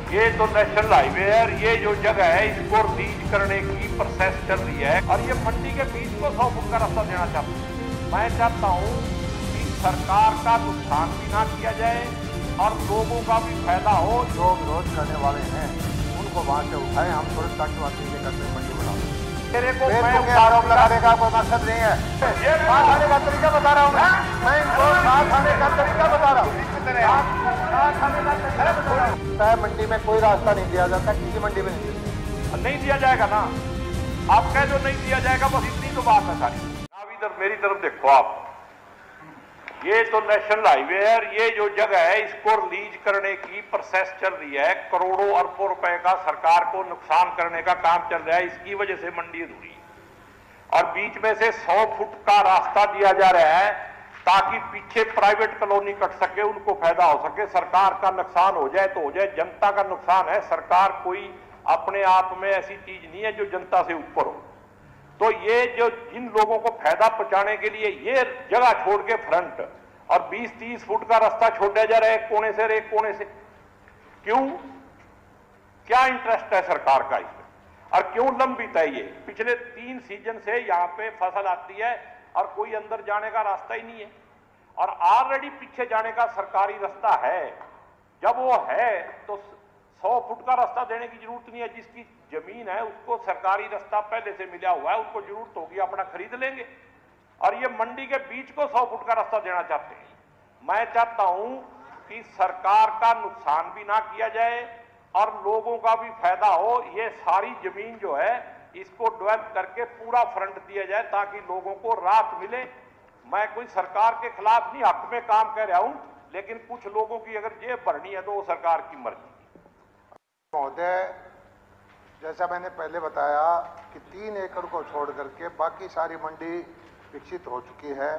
ये तो national highway है और ये जो जगह है इसको लीज करने की प्रोसेस चल रही है और ये मंडी के बीच को 100 फुट का रास्ता देना चाहता हूँ। मैं चाहता हूँ कि सरकार का नुकसान भी ना किया जाए और लोगों का भी फायदा हो। जो विरोध करने वाले हैं उनको वहां से उठाए, हम तुरंत ताकि वाकई के करने मंडी बना मेरे को आरोप लगाने का कोई मकसद नहीं है। ये साथ आने का तरीका बता रहा हूँ मैं इनको साथ आने का तरीका बता रहा हूँ। मंडी में कोई रास्ता नहीं दिया जाता, किसी मंडी में नहीं दिया जाएगा ना। आप कह दो नहीं दिया जाएगा, बस इतनी तो बात है सारी। अब इधर मेरी तरफ देखो आप, ये तो नेशनल हाईवे है और ये जो जगह है इसको लीज करने की प्रोसेस चल रही है। करोड़ों अरबों रुपए का सरकार को नुकसान करने का काम चल रहा है, इसकी वजह से मंडी अधूरी है। और बीच में से 100 फुट का रास्ता दिया जा रहा है ताकि पीछे प्राइवेट कॉलोनी कट सके, उनको फायदा हो सके। सरकार का नुकसान हो जाए तो हो जाए, जनता का नुकसान है। सरकार कोई अपने आप में ऐसी चीज नहीं है जो जनता से ऊपर हो। तो ये जो जिन लोगों को फायदा पहुंचाने के लिए ये जगह छोड़ के फ्रंट और 20-30 फुट का रास्ता छोड़ा जा रहा है एक कोने से एक कोने से, क्यों? क्या इंटरेस्ट है सरकार का इसमें और क्यों लंबित है ये? पिछले 3 सीजन से यहाँ पे फसल आती है और कोई अंदर जाने का रास्ता ही नहीं है और ऑलरेडी पीछे जाने का सरकारी रास्ता है। जब वो है तो 100 फुट का रास्ता देने की जरूरत नहीं है। जिसकी जमीन है उसको सरकारी रास्ता पहले से मिला हुआ है, उसको जरूरत होगी अपना खरीद लेंगे। और ये मंडी के बीच को 100 फुट का रास्ता देना चाहते हैं। मैं चाहता हूं कि सरकार का नुकसान भी ना किया जाए और लोगों का भी फायदा हो। ये सारी जमीन जो है इसको डेवलप करके पूरा फ्रंट दिया जाए ताकि लोगों को राहत मिले। मैं कोई सरकार के खिलाफ नहीं, हक में काम कर रहा हूं, लेकिन कुछ लोगों की अगर जेब भरनी है तो वो सरकार की मर्जी। महोदय, जैसा मैंने पहले बताया कि 3 एकड़ को छोड़ करके बाकी सारी मंडी विकसित हो चुकी है।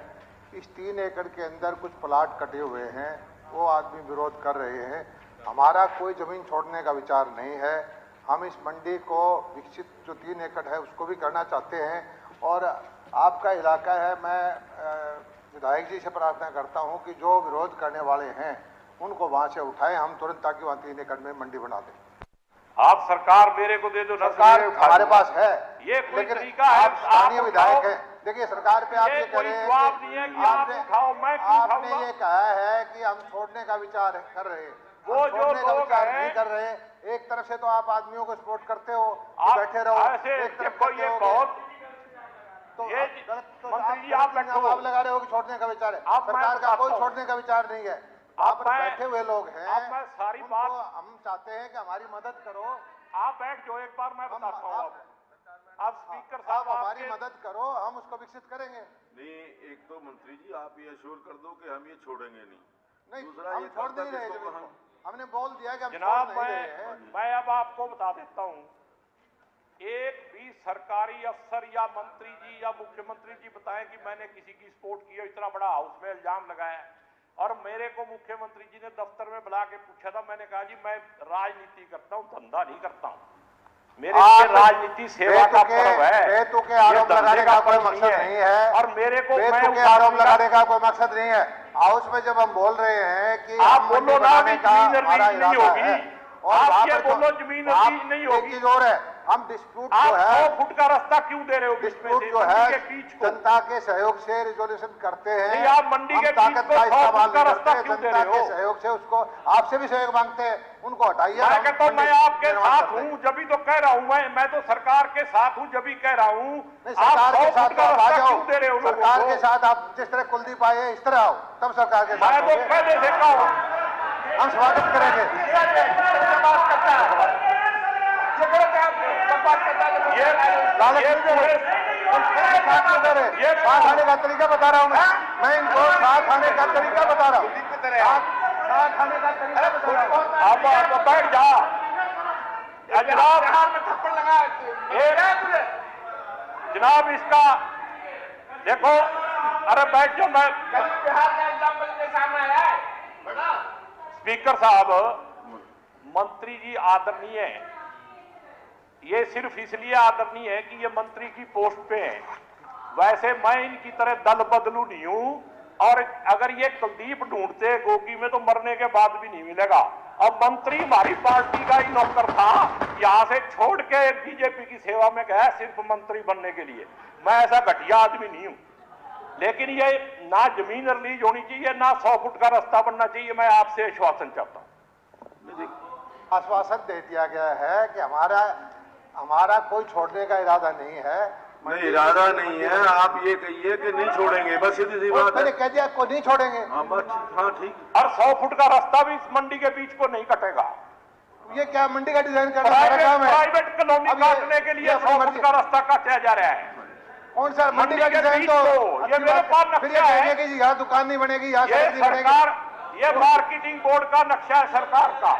इस 3 एकड़ के अंदर कुछ प्लाट कटे हुए हैं, वो आदमी विरोध कर रहे हैं। हमारा कोई जमीन छोड़ने का विचार नहीं है। हम इस मंडी को विकसित जो 3 एकड़ है उसको भी करना चाहते हैं और आपका इलाका है। मैं विधायक जी से प्रार्थना करता हूं कि जो विरोध करने वाले हैं उनको वहां से उठाएं, हम तुरंत ताकि वहां 3 एकड़ में मंडी बना दें। आप सरकार मेरे को दे दो, सरकार हमारे पास है, ये कोई लेकिन तरीका है? आप स्थानीय विधायक हैं। देखिए सरकार पे आप ये कह रहे हैं कि आपने ये कहा है कि हम छोड़ने का विचार कर रहे हैं। वो जो लोग नहीं कर रहे। एक तरफ से तो आप आदमियों को सपोर्ट करते हो, बैठे रहो, एक तरफ ये बहुत तो मंत्री जी आप लगा रहे हो कि छोड़ने का विचार है। सरकार का कोई छोड़ने का विचार नहीं है। आप बैठे हुए लोग हैं, सारी बात हम चाहते हैं कि हमारी मदद करो। आप बैठ जाओ, एक बार मैं बताता हूँ। आप स्पीकर साहब हमारी मदद करो, हम उसको विकसित करेंगे। नहीं, एक तो मंत्री जी आप ये अश्योर कर दो कि हम ये छोड़ेंगे नहीं। दूसरा हम छोड़ नहीं रहे, हमने बोल दिया कि हम जनाब मैं अब आपको बता देता हूँ, एक भी सरकारी अफसर या मंत्री जी या मुख्यमंत्री जी बताएं कि मैंने किसी की सपोर्ट की, इतना बड़ा हाउस में इल्जाम लगाया। और मेरे को मुख्यमंत्री जी ने दफ्तर में बुला के पूछा था, मैंने कहा जी मैं राजनीति करता हूँ, धंधा नहीं करता हूँ। मेरे लिए राजनीति सेवा का पर्व है। आरोप लगाने का कोई मकसद नहीं है और मेरे को आरोप लगाने का कोई मकसद नहीं है। हाउस में जब हम बोल रहे हैं कि आप बोलो ना भी जमीन नहीं होगी, आप ये बोलो जमीन नहीं होगी। चीज और है, हम डिस्प्यूट जो है 100 फुट का रास्ता क्यों दे रहे हो? डिस्प्यूट जो है जनता के सहयोग से रिजोल्यूशन करते हैं। नहीं, आप मंडी के ताकत का इस्तेमाल रास्ता क्यों दे रहे हो? जनता के सहयोग से उसको आपसे भी सहयोग मांगते हैं, उनको हटाइए। मैं कहता हूं मैं आपके साथ हूं, जब भी तो कह रहा हूं, मैं तो सरकार के साथ हूं, जब भी कह रहा हूं। सरकार के साथ आप आ जाओ, दे रहे हो सरकार के साथ आप जिस तरह कुलदीप आए इस तरह आओ, तब सरकार के साथ। मैं तो पहले से कहा हूं, हम स्वागत करेंगे। ये साथ आने का तरीका बता रहा हूँ मैं इनको साथ आने का तरीका बता रहा हूँ। साथ आने का तरीका बता रहा हूँ। आप बैठ जा जनाब, इसका देखो। अरे बैठ जाओ। मैं स्पीकर साहब, मंत्री जी आदरणीय है, ये सिर्फ इसलिए आदरणीय है कि ये मंत्री की पोस्ट पे हैं। वैसे मैं इनकी तरह दल बदलू नहीं हूं, और अगर ये कुलदीप ढूंढते गोगी में तो मरने के बाद भी नहीं मिलेगा। अब मंत्री हमारी पार्टी का ही नौकर था, यहां से छोड़ के बीजेपी की सेवा में गया सिर्फ मंत्री बनने के लिए। मैं ऐसा घटिया आदमी नहीं हूं, लेकिन ये ना जमीन रिलीज होनी चाहिए, ना 100 फुट का रास्ता बनना चाहिए। मैं आपसे आश्वासन चाहता हूं। आश्वासन दे दिया गया है कि हमारा कोई छोड़ने का इरादा नहीं है। नहीं, इरादा नहीं है, आप ये कहिए कि नहीं छोड़ेंगे, बस सीधी सी बात है। मैंने कह दिया को नहीं छोड़ेंगे। हाँ बस, हाँ ठीक। और 100 फुट का रास्ता भी इस मंडी के बीच को नहीं कटेगा। ये क्या मंडी का डिजाइन करना सारा काम है? प्राइवेट कॉलोनी काटने के लिए 100 फुट का रास्ता काटा जा रहा है। कौन सा मंडी का डिजाइन? तो ये मेरे पास नक्शा है कि यहाँ दुकान नहीं बनेगी, यहाँ ये सरकार, ये मार्केटिंग बोर्ड का नक्शा है सरकार का।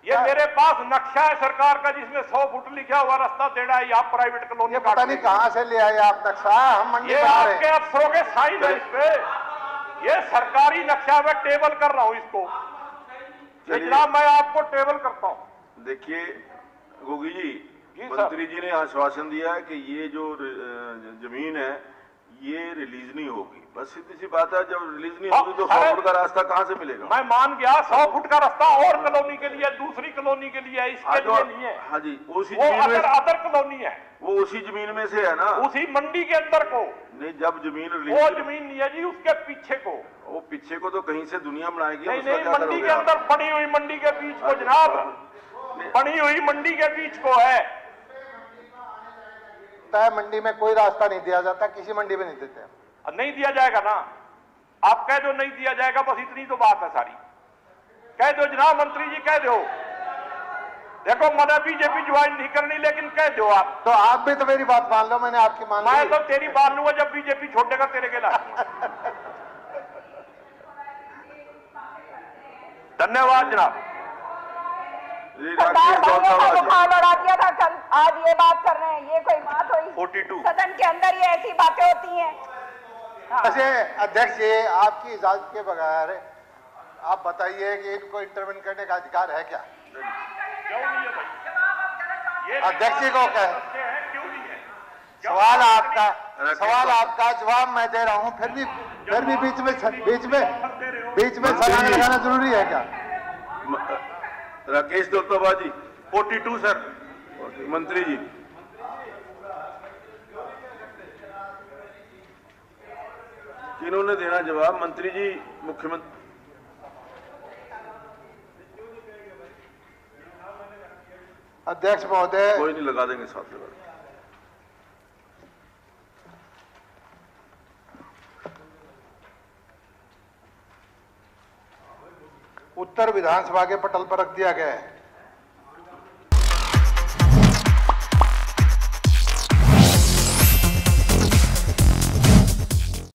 ये मेरे पास नक्शा है सरकार का जिसमें 100 फुट लिखा हुआ रास्ता देना है। यहाँ प्राइवेट कॉलोनी, पता नहीं कहाँ से ले आए आप नक्शा। हम मंडी ये आपके अफसरों के साइन है इस पे। ये सरकारी नक्शा में टेबल कर रहा हूँ इसको। जनाब मैं आपको टेबल करता हूँ। देखिए गोगी जी, मंत्री जी ने आश्वासन दिया है कि ये जो जमीन है ये रिलीज नहीं होगी। बस सीधी सी बात है, जब रिलीज नहीं होगी तो 100 फुट का रास्ता कहाँ से मिलेगा? मैं मान गया 100 फुट का रास्ता और कॉलोनी के लिए, दूसरी कॉलोनी के लिए, इसके लिए नहीं है। हाँ जी, उसी जमीन में अदर कॉलोनी है, वो उसी जमीन में से है ना, उसी मंडी के अंदर को नहीं। जब जमीन रिलीज, वो जमीन नहीं है जी, उसके पीछे को। वो पीछे को तो कहीं से दुनिया बनाएगी। नहीं, मंडी के अंदर पड़ी हुई मंडी के बीच को जनाब, पड़ी हुई मंडी के बीच को है। तय मंडी में कोई रास्ता नहीं दिया जाता, किसी मंडी में नहीं देते। नहीं दिया जाएगा ना, आप कह दो नहीं दिया जाएगा, बस इतनी तो बात है सारी। कह दो जनाब मंत्री जी, कह दो। देखो मैंने बीजेपी ज्वाइन नहीं करनी, लेकिन कह दो आप। तो आप भी तो मेरी बात मान लो, मैंने आपकी मान ली। मैं तो तेरी मान लूंगा, जब बीजेपी छोड़ेगा तेरे के लाख। धन्यवाद जनाब। मुखार लड़ा दिया था, कल आज ये बात कर रहे हैं, ये कोई बात हुई? 42 सदन के अंदर ये ऐसी बातें होती हैं। वैसे अध्यक्ष जी, आपकी इजाजत के बगैर आप बताइए कि इनको इंटरवेन करने का अधिकार है क्या? क्यों नहीं है भाई? अध्यक्ष जी को क्या है? क्यों नहीं है? सवाल आपका जवाब मैं दे रहा हूं, फिर भी बीच में सलाह लगाना जरूरी है क्या? राकेश दौलताबा जी। 42 सर। मंत्री जी, किन्होंने देना जवाब? मंत्री जी, मुख्यमंत्री? अध्यक्ष महोदय, कोई नहीं, लगा देंगे, साथ लगा देंगे। उत्तर विधानसभा के पटल पर रख दिया गया है।